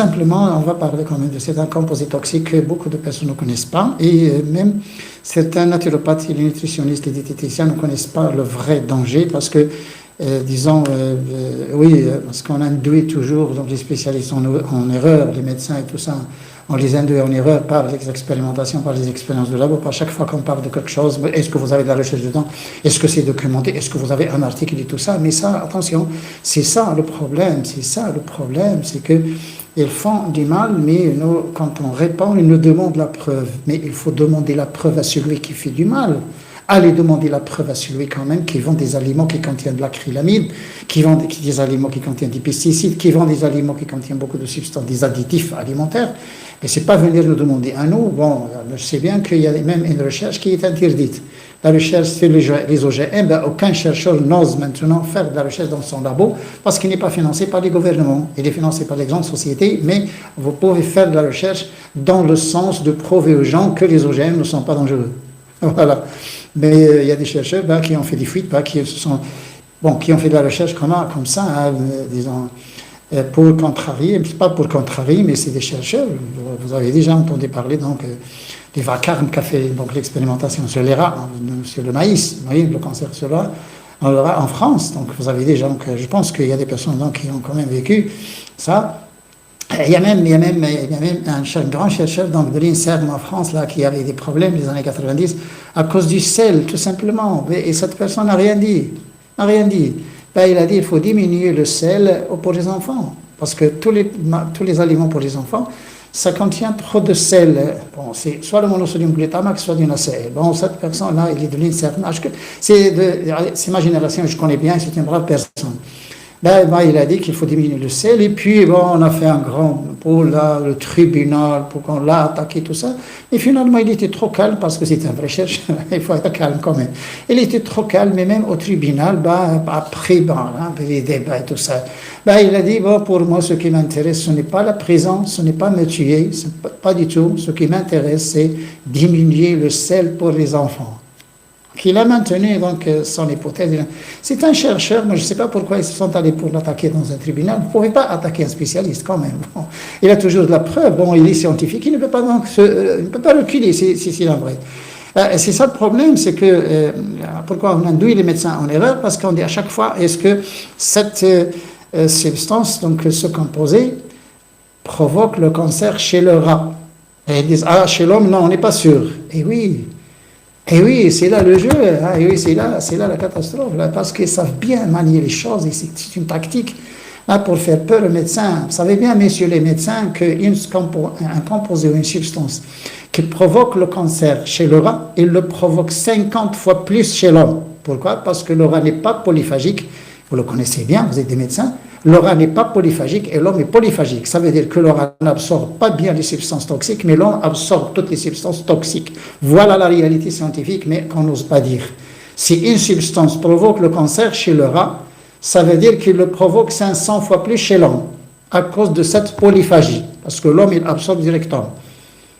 simplement, on va parler quand même de certains composés toxiques que beaucoup de personnes ne connaissent pas. Et même certains naturopathes, les nutritionnistes, les diététiciens ne connaissent pas le vrai danger parce que, parce qu'on induit toujours donc, les spécialistes en erreur, les médecins et tout ça. On les induit en erreur par les expérimentations, par les expériences de labo. Par chaque fois qu'on parle de quelque chose, est-ce que vous avez de la recherche dedans? Est-ce que c'est documenté? Est-ce que vous avez un article et tout ça? Mais ça, attention, c'est ça le problème. C'est que ils font du mal, mais quand on répond, ils nous demandent la preuve. Mais il faut demander la preuve à celui qui fait du mal. Allez demander la preuve à celui quand même qui vend des aliments qui contiennent de l'acrylamide, qui vend des aliments qui contiennent des pesticides, qui vend des aliments qui contiennent beaucoup de substances, des additifs alimentaires. Et c'est pas venir nous demander à nous. Bon, je sais bien qu'il y a même une recherche qui est interdite. La recherche sur les OGM, aucun chercheur n'ose maintenant faire de la recherche dans son labo parce qu'il n'est pas financé par les gouvernements. Il est financé par les grandes sociétés, mais vous pouvez faire de la recherche dans le sens de prouver aux gens que les OGM ne sont pas dangereux. Voilà. Mais il y a des chercheurs qui ont fait des fuites, qui ont fait de la recherche comme ça, disons, pour contrarier, pas pour contrarier, mais c'est des chercheurs. Vous avez déjà entendu parler donc des vacarmes qui a fait donc l'expérimentation sur les rats, sur le maïs, vous voyez, le cancer sur le rat en France. Donc vous avez des gens, je pense qu'il y a des personnes donc, qui ont quand même vécu ça. Il y a même un grand chercheur donc, de l'INSERM en France là, qui avait des problèmes dans les années 90 à cause du sel, tout simplement. Et cette personne n'a rien dit. Il a dit qu'il faut diminuer le sel pour les enfants. Parce que tous les aliments pour les enfants, ça contient trop de sel. Bon, c'est soit le monosodium glutamate, soit du nacelle. Bon, cette personne-là, il est de l'INSERM. C'est ma génération, je connais bien, c'est une brave personne. Il a dit qu'il faut diminuer le sel, et puis on a fait un grand pôle là, le tribunal, pour qu'on l'a attaqué, tout ça. Et finalement, il était trop calme, parce que c'est un vrai chercheur, il faut être calme quand même. Il était trop calme, mais même au tribunal, après les débats et tout ça, il a dit, pour moi, ce qui m'intéresse, ce n'est pas la prison, ce n'est pas me tuer, pas du tout. Ce qui m'intéresse, c'est diminuer le sel pour les enfants. Qu'il a maintenu donc son hypothèse. C'est un chercheur, mais je ne sais pas pourquoi ils se sont allés pour l'attaquer dans un tribunal. Vous ne pouvez pas attaquer un spécialiste quand même. Bon, il a toujours de la preuve. Bon, il est scientifique, il ne peut pas donc il ne peut pas reculer si c'est vrai. C'est ça le problème, c'est que pourquoi on induit les médecins en erreur, parce qu'on dit à chaque fois est-ce que cette substance, donc ce composé, provoque le cancer chez le rat. Et ils disent chez l'homme non, on n'est pas sûr. Et oui, c'est là le jeu, et oui, c'est là la catastrophe, là, parce qu'ils savent bien manier les choses, et c'est une tactique là, pour faire peur aux médecins. Vous savez bien, messieurs les médecins, qu'un composé ou une substance qui provoque le cancer chez le rat, il le provoque 50 fois plus chez l'homme. Pourquoi? Parce que le rat n'est pas polyphagique, vous le connaissez bien, vous êtes des médecins. Le rat n'est pas polyphagique et l'homme est polyphagique. Ça veut dire que le rat n'absorbe pas bien les substances toxiques, mais l'homme absorbe toutes les substances toxiques. Voilà la réalité scientifique, mais qu'on n'ose pas dire. Si une substance provoque le cancer chez le rat, ça veut dire qu'il le provoque 500 fois plus chez l'homme, à cause de cette polyphagie, parce que l'homme, il absorbe directement.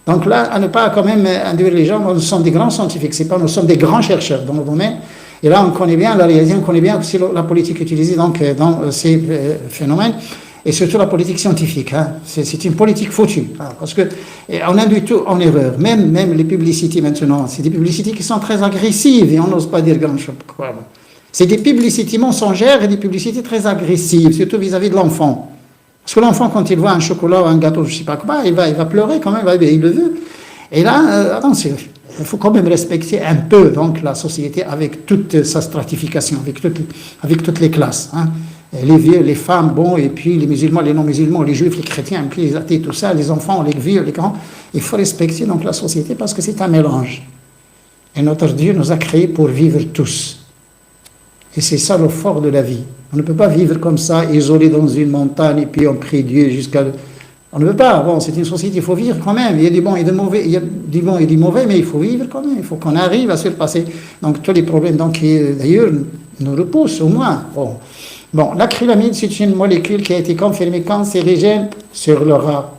Donc là, à ne pas quand même induire les gens, nous sommes des grands scientifiques, nous sommes des grands chercheurs dans le domaine. Et là, on connaît bien la réalité, on connaît bien aussi la politique utilisée donc, dans ces phénomènes, et surtout la politique scientifique. C'est une politique foutue, parce qu'on induit tout en erreur. Même les publicités maintenant, c'est des publicités qui sont très agressives, et on n'ose pas dire grand-chose. C'est des publicités mensongères et des publicités très agressives, surtout vis-à-vis de l'enfant. Parce que l'enfant, quand il voit un chocolat ou un gâteau, je ne sais pas quoi, il va pleurer quand même, il le veut. Et là, attention. Il faut quand même respecter un peu donc, la société avec toute sa stratification, avec toutes les classes. Les vieux, les femmes, et puis les musulmans, les non-musulmans, les juifs, les chrétiens, puis les athées, tout ça, les enfants, les vieux, les grands. Il faut respecter donc, la société parce que c'est un mélange. Et notre Dieu nous a créés pour vivre tous. Et c'est ça le fort de la vie. On ne peut pas vivre comme ça, isolé dans une montagne, et puis on prie Dieu jusqu'à... On ne veut pas, c'est une société, il faut vivre quand même. Il y a du bon et du mauvais, mais il faut vivre quand même. Il faut qu'on arrive à surpasser donc, tous les problèmes qui, d'ailleurs, nous repoussent au moins. Bon, l'acrylamide, c'est une molécule qui a été confirmée cancérigène sur le rat.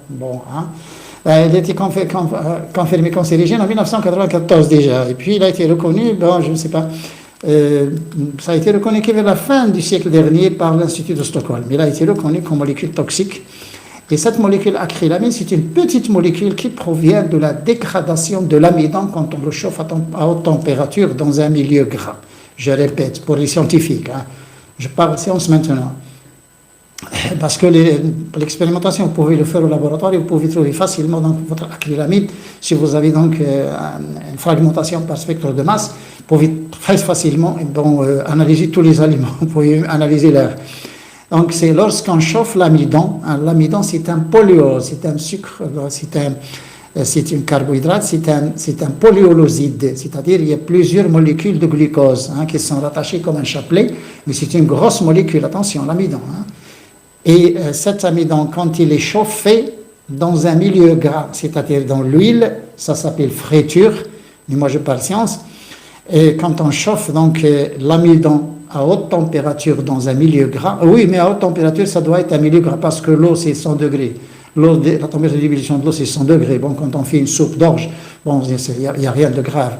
Elle a été confirmée cancérigène en 1994 déjà. Et puis, il a été reconnu, je ne sais pas, ça a été reconnu que vers la fin du siècle dernier par l'Institut de Stockholm. Il a été reconnu comme molécule toxique. Et cette molécule acrylamide, c'est une petite molécule qui provient de la dégradation de l'amidon quand on le chauffe à haute température dans un milieu gras. Je répète, pour les scientifiques, hein. Je parle science maintenant. Parce que l'expérimentation, vous pouvez le faire au laboratoire et vous pouvez trouver facilement donc, votre acrylamide. Si vous avez donc une fragmentation par spectre de masse, vous pouvez très facilement analyser tous les aliments, vous pouvez analyser l'air. Donc c'est lorsqu'on chauffe l'amidon, hein, l'amidon c'est un polyol, c'est un sucre, c'est un carbohydrate, c'est un polyoloside, c'est-à-dire il y a plusieurs molécules de glucose hein, qui sont rattachées comme un chapelet, mais c'est une grosse molécule, attention, l'amidon. Hein. Et cet amidon, quand il est chauffé dans un milieu gras, c'est-à-dire dans l'huile, ça s'appelle friture, mais moi je parle science, et quand on chauffe donc l'amidon à haute température dans un milieu gras, oui, mais à haute température, ça doit être un milieu gras, parce que l'eau, c'est 100 degrés. La température d'ébullition de l'eau, c'est 100 degrés. Bon, quand on fait une soupe d'orge, bon, il n'y a rien de grave.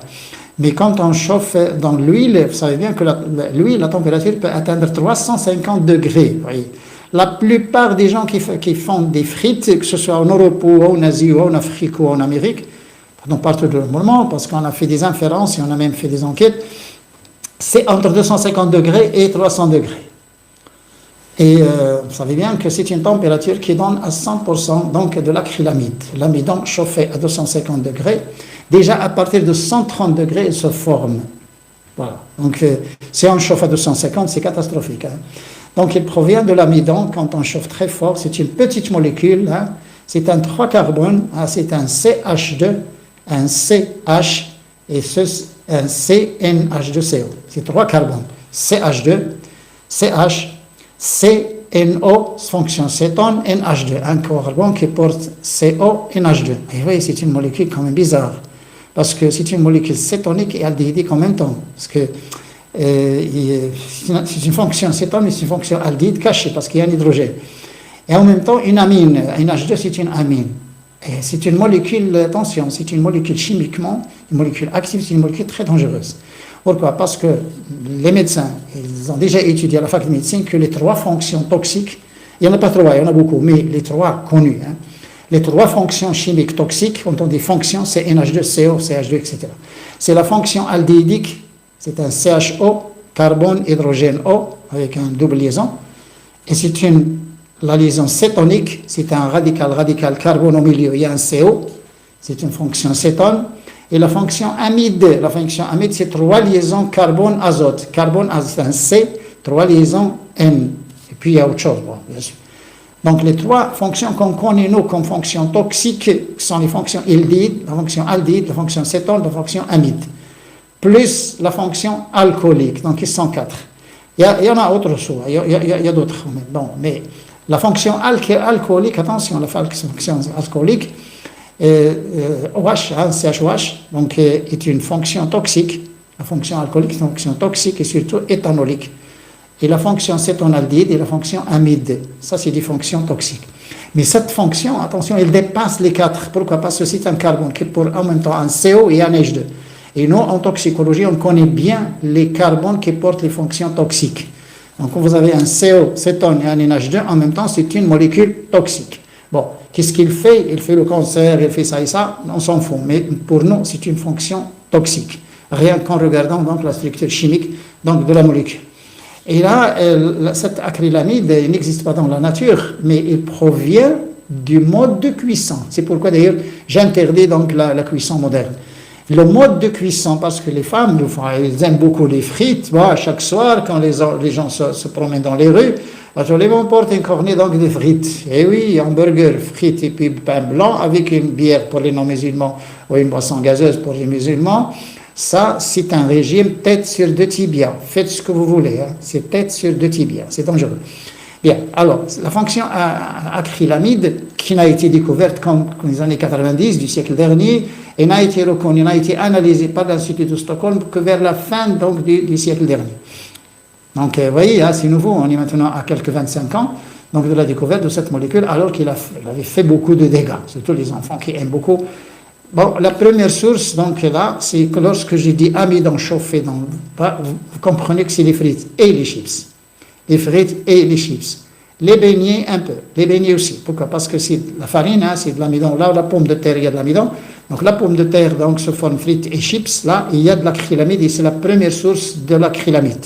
Mais quand on chauffe dans l'huile, vous savez bien que l'huile, la température peut atteindre 350 degrés. Oui. La plupart des gens qui font des frites, que ce soit en Europe ou en Asie ou en Afrique ou en Amérique, donc partout dans le monde, parce qu'on a fait des inférences et on a même fait des enquêtes, c'est entre 250 degrés et 300 degrés. Et vous savez bien que c'est une température qui donne à 100% donc de l'acrylamide. L'amidon chauffé à 250 degrés, déjà à partir de 130 degrés, il se forme. Voilà. Donc si on chauffe à 250, c'est catastrophique. Hein. Donc il provient de l'amidon quand on chauffe très fort. C'est une petite molécule. Hein. C'est un 3 carbone. Hein. C'est un CH2, un CH et un CNH2CO. C'est 3 carbones. CH2, CH, CNO, fonction cétone, NH2. Un carbone qui porte CO, NH2. Et oui, c'est une molécule quand même bizarre. Parce que c'est une molécule cétonique et aldéhydique en même temps. Parce que c'est une fonction cétone, mais c'est une fonction aldéhyde cachée parce qu'il y a un hydrogène. Et en même temps, une amine. NH2, c'est une amine. Et c'est une molécule, attention, c'est une molécule chimiquement, une molécule active, c'est une molécule très dangereuse. Pourquoi? Parce que les médecins, ils ont déjà étudié à la fac de médecine que les 3 fonctions toxiques, il n'y en a pas 3, il y en a beaucoup, mais les 3 connues, hein, les 3 fonctions chimiques toxiques, quand on dit fonctions, c'est NH2, CO, CH2, etc. C'est la fonction aldéhydique, c'est un CHO, carbone, hydrogène O, avec une double liaison, et c'est la liaison cétonique, c'est un radical carbone au milieu, il y a un CO, c'est une fonction cétone, et la fonction amide, c'est 3 liaisons carbone-azote. Carbone-azote, c'est un C, 3 liaisons N, et puis il y a autre chose, bon, bien sûr. Donc les 3 fonctions qu'on connaît nous comme fonctions toxiques sont les fonctions aldéhyde, la fonction cétone, la fonction amide, plus la fonction alcoolique, donc ils sont 4. Il y en a autre chose, il y a d'autres, bon, mais la fonction alcoolique, attention, la fonction alcoolique, OH, hein, CHOH, donc, est une fonction toxique. La fonction alcoolique est une fonction toxique et surtout éthanolique. Et la fonction cétonaldéhyde et la fonction amide, ça c'est des fonctions toxiques. Mais cette fonction, attention, elle dépasse les 4. Pourquoi? Parce que c'est un carbone qui porte en même temps un CO et un H2. Et nous, en toxicologie, on connaît bien les carbones qui portent les fonctions toxiques. Donc, quand vous avez un CO, cétone et un NH2, en même temps, c'est une molécule toxique. Bon, qu'est-ce qu'il fait? Il fait le cancer, il fait ça et ça, on s'en fout. Mais pour nous, c'est une fonction toxique. Rien qu'en regardant donc la structure chimique donc, de la molécule. Et là, cette acrylamide n'existe pas dans la nature, mais il provient du mode de cuisson. C'est pourquoi d'ailleurs j'interdis donc la cuisson moderne. Le mode de cuisson, parce que les femmes, elles aiment beaucoup les frites. Bon, chaque soir, quand les gens se promènent dans les rues, les vont porter une cornée donc de frites. Et oui, hamburger, frites et puis pain blanc avec une bière pour les non-musulmans ou une boisson gazeuse pour les musulmans. Ça, c'est un régime tête sur 2 tibias. Faites ce que vous voulez. Hein. C'est tête sur 2 tibias. C'est dangereux. Bien. Alors, la fonction acrylamide, qui n'a été découverte comme dans les années 90 du siècle dernier, et n'a été reconnue, n'a été analysée par l'Institut de Stockholm que vers la fin donc, du siècle dernier. Donc, vous voyez, hein, c'est nouveau. On est maintenant à quelques 25 ans donc, de la découverte de cette molécule, alors qu'il avait fait beaucoup de dégâts, surtout les enfants qui aiment beaucoup. Bon, la première source, donc là, c'est que lorsque j'ai dit amidon chauffé, vous comprenez que c'est les frites et les chips. Les frites et les chips. Les beignets, un peu. Les beignets aussi. Pourquoi? Parce que c'est la farine, hein, c'est de l'amidon. Là, la pomme de terre, il y a de l'amidon. Donc, la pomme de terre, donc, se forme frites et chips. Là, il y a de l'acrylamide et c'est la première source de l'acrylamide.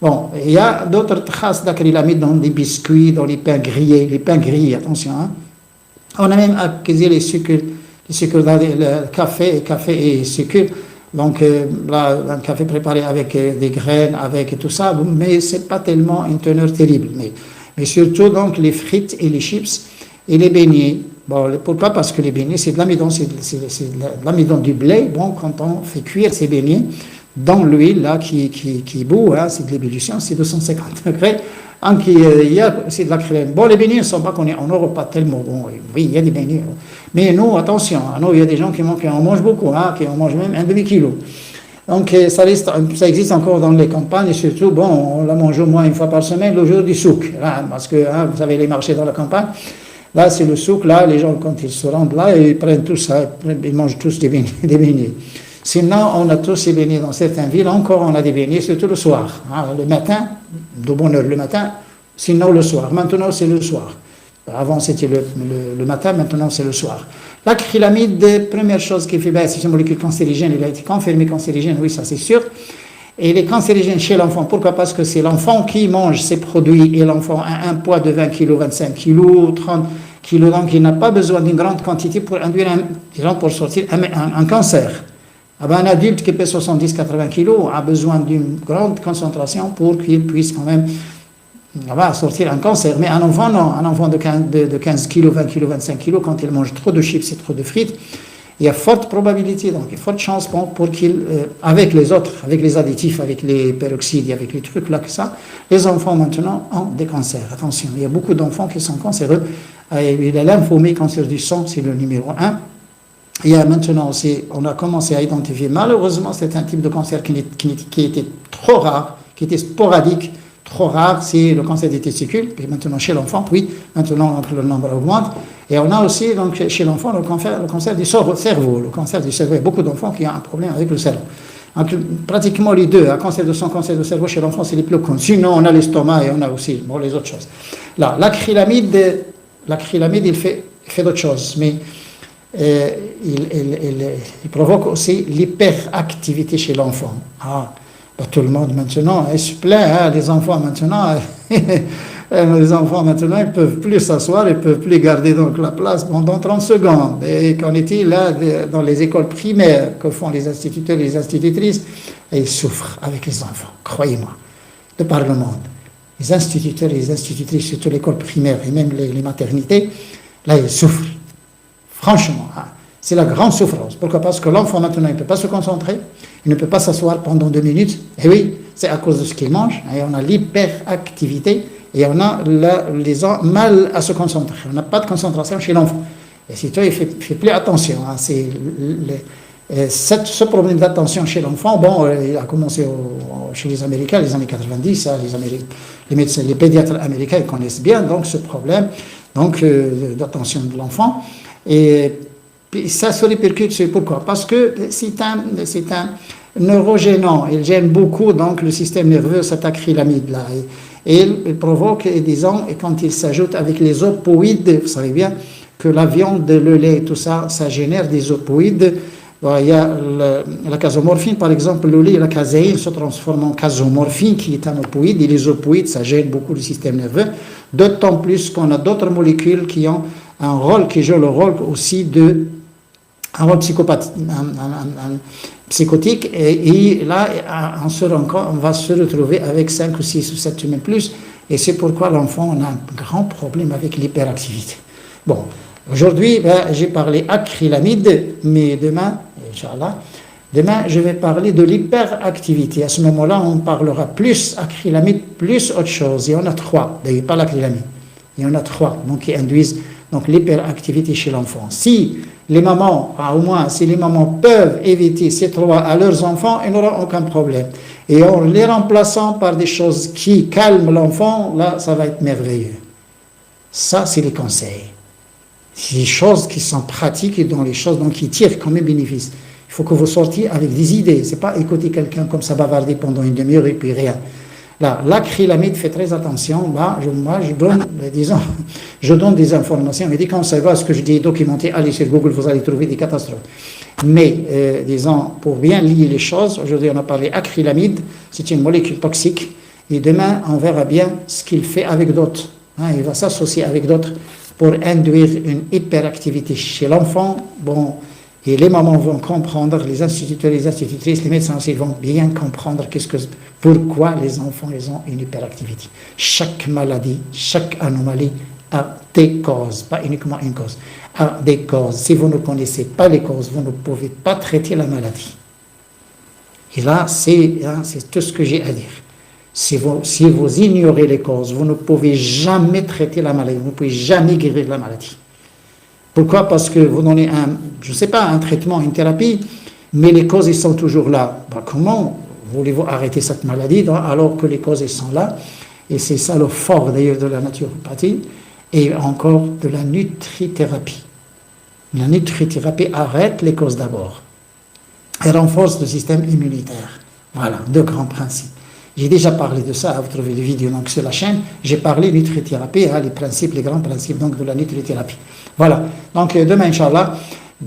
Bon, il y a d'autres traces d'acrylamide dans les biscuits, dans les pains grillés. Les pains grillés, attention. Hein. On a même accusé les sucres dans le café et sucre. Donc, là, un café préparé avec des graines, avec tout ça, mais ce n'est pas tellement une teneur terrible. Mais surtout, donc, les frites et les chips et les beignets. Bon, pourquoi? Parce que les beignets, c'est de l'amidon, c'est de l'amidon du blé. Bon, quand on fait cuire ces beignets dans l'huile, là, qui bout, hein, c'est de l'ébullition, c'est 250 degrés. Donc, c'est de la crème. Bon, les beignets ne sont pas connus en Europe, pas tellement. Bon, oui, il y a des beignets. Mais nous, attention, nous, il y a des gens qui en mangent beaucoup, hein, qui en mangent même un demi-kilo. Donc, ça existe encore dans les campagnes, et surtout, bon, on la mange au moins une fois par semaine, le jour du souk. Hein, parce que, hein, vous savez, les marchés dans la campagne, là, c'est le souk, là, les gens, quand ils se rendent là, ils prennent tout ça, ils mangent tous des beignets. Sinon, on a tous ces beignets dans certaines villes, encore on a des beignets, surtout le soir. Hein, le matin, de bonne heure le matin, sinon le soir. Maintenant, c'est le soir. Avant, c'était le matin, maintenant, c'est le soir. L'acrylamide, première chose qui fait, c'est une molécule cancérigène, il a été confirmé cancérigène, oui, ça c'est sûr. Et il est cancérigène chez l'enfant. Pourquoi? Parce que c'est l'enfant qui mange ces produits et l'enfant a un poids de 20 kg, 25 kg, 30 kg, donc il n'a pas besoin d'une grande quantité pour induire, pour sortir un cancer. Un adulte qui pèse 70-80 kg a besoin d'une grande concentration pour qu'il puisse quand même sortir un cancer. Mais un enfant, non. Un enfant de 15 kg, 20 kg, 25 kg, quand il mange trop de chips et trop de frites, il y a forte probabilité, donc il y a forte chance pour qu'il, avec les autres, avec les additifs, avec les peroxydes, avec les trucs là que ça, les enfants maintenant ont des cancers. Attention, il y a beaucoup d'enfants qui sont cancéreux. Il y a lymphomie, cancer du sang, c'est le numéro 1. Il y a maintenant aussi, on a commencé à identifier, malheureusement, c'est un type de cancer qui était trop rare, qui était sporadique, trop rare, c'est le cancer des testicules, et maintenant chez l'enfant, oui, maintenant le nombre augmente. Et on a aussi donc, chez l'enfant le cancer du cerveau. Le cancer du cerveau, il y a beaucoup d'enfants qui ont un problème avec le cerveau. Donc, pratiquement les deux, un cancer de sang, cancer de cerveau chez l'enfant, c'est les plus connus. Sinon, on a l'estomac et on a aussi les autres choses. Là, l'acrylamide, il fait d'autres choses, mais il provoque aussi l'hyperactivité chez l'enfant. Tout le monde maintenant, il se plaint, hein, les enfants maintenant, ils ne peuvent plus s'asseoir, ils ne peuvent plus garder donc la place pendant 30 secondes. Et qu'en est-il là dans les écoles primaires que font les instituteurs et les institutrices, et ils souffrent avec les enfants, croyez-moi, de par le monde. Les instituteurs et les institutrices, surtout l'école primaire et même les maternités, là ils souffrent. Franchement, hein, c'est la grande souffrance. Pourquoi? Parce que l'enfant maintenant, il ne peut pas se concentrer, il ne peut pas s'asseoir pendant 2 minutes. Et oui, c'est à cause de ce qu'il mange. Et on a l'hyperactivité et on a mal à se concentrer. On n'a pas de concentration chez l'enfant. Et si toi, il ne fait plus attention. Hein, ce problème d'attention chez l'enfant, bon, il a commencé chez les Américains, les années 90. Hein, les médecins, les pédiatres américains ils connaissent bien donc, ce problème d'attention de l'enfant. Et ça se répercute sur pourquoi? Parce que c'est un neurogénant, il gêne beaucoup donc le système nerveux, cet acrylamide-là. Et il provoque, disons, et quand il s'ajoute avec les opoïdes, vous savez bien que la viande, le lait, tout ça, ça génère des opoïdes. Bon, il y a la casomorphine, par exemple, le lait et la caséine se transforment en casomorphine, qui est un opoïde, et les opoïdes, ça gêne beaucoup le système nerveux, d'autant plus qu'on a d'autres molécules qui ont un rôle, qui joue le rôle aussi un rôle psychotique, et là, on va se retrouver avec 5 ou 6 ou 7 ou même plus, et c'est pourquoi l'enfant a un grand problème avec l'hyperactivité. Bon, aujourd'hui, j'ai parlé acrylamide, mais demain, Inch'Allah, je vais parler de l'hyperactivité. À ce moment-là, on parlera plus acrylamide, plus autre chose. Il y en a 3, d'ailleurs pas l'acrylamide. Il y en a 3, donc qui induisent donc l'hyperactivité chez l'enfant. Si les mamans peuvent éviter ces 3 à leurs enfants, ils n'auront aucun problème. Et en les remplaçant par des choses qui calment l'enfant, là, ça va être merveilleux. Ça, c'est les conseils. C'est des choses qui sont pratiques et dans les choses donc, qui tirent quand même bénéfice. Il faut que vous sortiez avec des idées. Ce n'est pas écouter quelqu'un comme ça bavarder pendant une demi-heure et puis rien. Là, l'acrylamide, fait très attention. Là, moi, disons, je donne des informations. Mais quand ça va, ce que je dis est documenté, allez sur Google, vous allez trouver des catastrophes. Mais, disons, pour bien lier les choses, aujourd'hui, on a parlé acrylamide, c'est une molécule toxique. Et demain, on verra bien ce qu'il fait avec d'autres. Il va s'associer avec d'autres pour induire une hyperactivité chez l'enfant. Bon, et les mamans vont comprendre, les instituteurs, les institutrices, les médecins aussi vont bien comprendre pourquoi les enfants ils ont une hyperactivité. Chaque maladie, chaque anomalie a des causes, pas uniquement une cause, a des causes. Si vous ne connaissez pas les causes, vous ne pouvez pas traiter la maladie. Et là, c'est tout ce que j'ai à dire. Si vous ignorez les causes, vous ne pouvez jamais traiter la maladie, vous ne pouvez jamais guérir la maladie. Pourquoi? Parce que vous donnez un traitement, une thérapie, mais les causes, ils sont toujours là. Comment voulez-vous arrêter cette maladie alors que les causes, ils sont là? Et c'est ça le fort d'ailleurs de la naturopathie et encore de la nutrithérapie. La nutrithérapie arrête les causes d'abord et renforce le système immunitaire. Voilà, deux grands principes. J'ai déjà parlé de ça, vous trouvez des vidéos donc, sur la chaîne. J'ai parlé de nutrithérapie, les grands principes donc, de la nutrithérapie. Voilà, donc demain, Inch'Allah,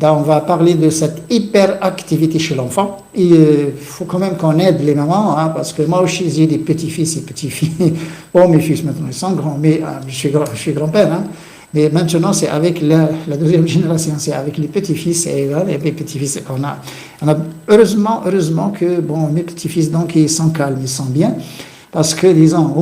on va parler de cette hyperactivité chez l'enfant. Il faut quand même qu'on aide les mamans, parce que moi aussi, j'ai des petits-fils et petites-filles. Bon, mes fils maintenant, ils sont grands, mais je suis grand-père. Mais maintenant, c'est avec la deuxième génération, c'est avec les petits-fils et les petits-fils. On a heureusement que mes petits-fils, donc, ils sont calmes, ils sont bien. Parce que, disons,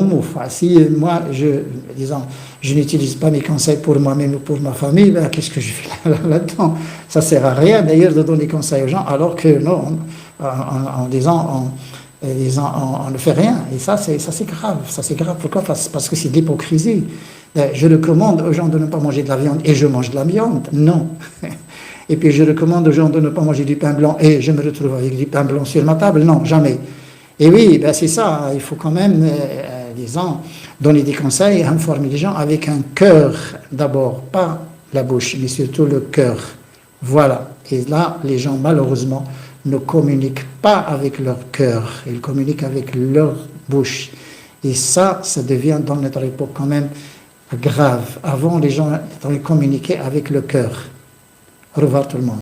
si moi, je n'utilise pas mes conseils pour moi-même ou pour ma famille, qu'est-ce que je fais là-dedans? Ça ne sert à rien, d'ailleurs, de donner conseils aux gens, alors que, non, en disant, on ne fait rien. Et ça, c'est grave. Ça, c'est grave. Pourquoi? Parce que c'est de l'hypocrisie. Je recommande aux gens de ne pas manger de la viande et je mange de la viande. Non. Et puis, je recommande aux gens de ne pas manger du pain blanc et je me retrouve avec du pain blanc sur ma table. Non, jamais. Et oui, c'est ça, il faut quand même, donner des conseils, informer les gens avec un cœur d'abord, pas la bouche, mais surtout le cœur. Voilà. Et là, les gens, malheureusement, ne communiquent pas avec leur cœur, ils communiquent avec leur bouche. Et ça devient dans notre époque quand même grave. Avant, les gens communiquaient avec le cœur. Au revoir tout le monde.